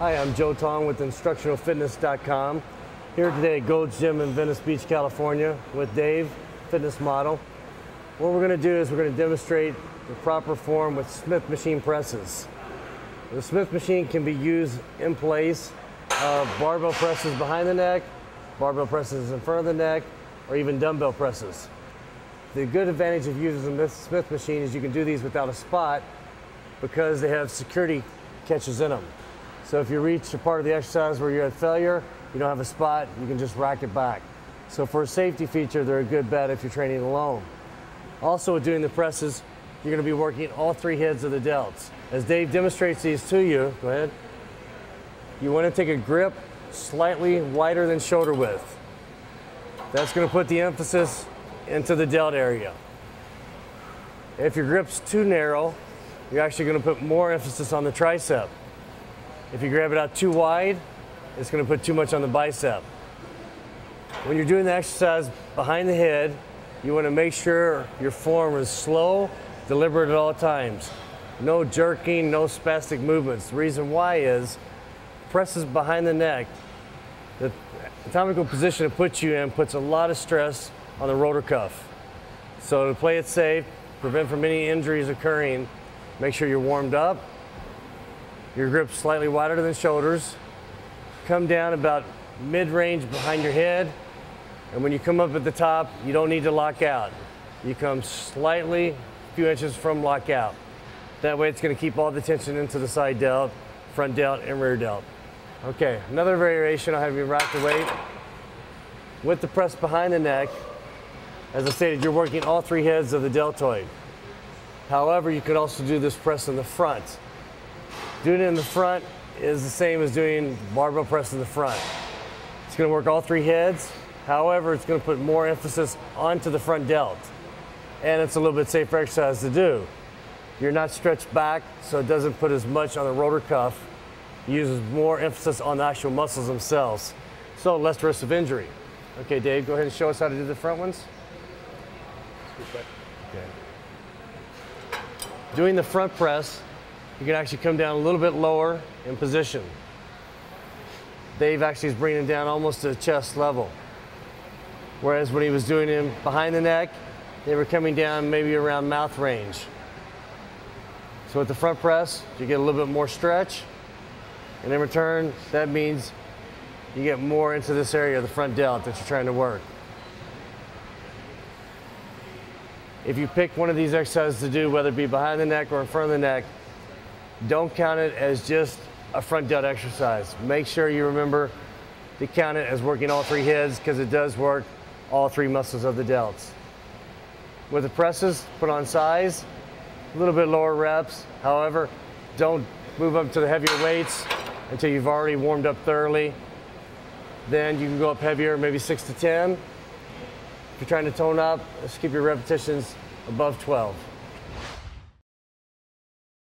Hi, I'm Joe Tong with InstructionalFitness.com. Here today at Gold's Gym in Venice Beach, California with Dave, fitness model. What we're going to do is we're going to demonstrate the proper form with Smith machine presses. The Smith machine can be used in place of barbell presses behind the neck, barbell presses in front of the neck, or even dumbbell presses. The good advantage of using this Smith machine is you can do these without a spot because they have security catches in them. So if you reach a part of the exercise where you're at failure, you don't have a spot, you can just rack it back. So for a safety feature, they're a good bet if you're training alone. Also with doing the presses, you're going to be working all three heads of the delts. As Dave demonstrates these to you, go ahead. You want to take a grip slightly wider than shoulder width. That's going to put the emphasis into the delt area. If your grip's too narrow, you're actually going to put more emphasis on the tricep. If you grab it out too wide, it's going to put too much on the bicep. When you're doing the exercise behind the head, you want to make sure your form is slow, deliberate at all times. No jerking, no spastic movements. The reason why is presses behind the neck. The anatomical position it puts you in puts a lot of stress on the rotor cuff. So to play it safe, prevent from any injuries occurring, make sure you're warmed up, your grip slightly wider than shoulders, come down about mid-range behind your head, and when you come up at the top, you don't need to lock out. You come slightly, a few inches from lockout. That way it's going to keep all the tension into the side delt, front delt, and rear delt. Okay, another variation, I'll have you rack the weight. With the press behind the neck, as I stated, you're working all three heads of the deltoid. However, you could also do this press in the front. Doing it in the front is the same as doing barbell press in the front. It's going to work all three heads. However, it's going to put more emphasis onto the front delt. And it's a little bit safer exercise to do. You're not stretched back, so it doesn't put as much on the rotor cuff. It uses more emphasis on the actual muscles themselves. So less risk of injury. Okay, Dave, go ahead and show us how to do the front ones. Okay. Doing the front press, you can actually come down a little bit lower in position. Dave actually is bringing it down almost to chest level. Whereas when he was doing him behind the neck, they were coming down maybe around mouth range. So with the front press, you get a little bit more stretch. And in return, that means you get more into this area of the front delt that you're trying to work. If you pick one of these exercises to do, whether it be behind the neck or in front of the neck, don't count it as just a front delt exercise. Make sure you remember to count it as working all three heads because it does work all three muscles of the delts. With the presses, put on size, a little bit lower reps. However, don't move up to the heavier weights until you've already warmed up thoroughly. Then you can go up heavier, maybe 6 to 10. If you're trying to tone up, let's keep your repetitions above 12.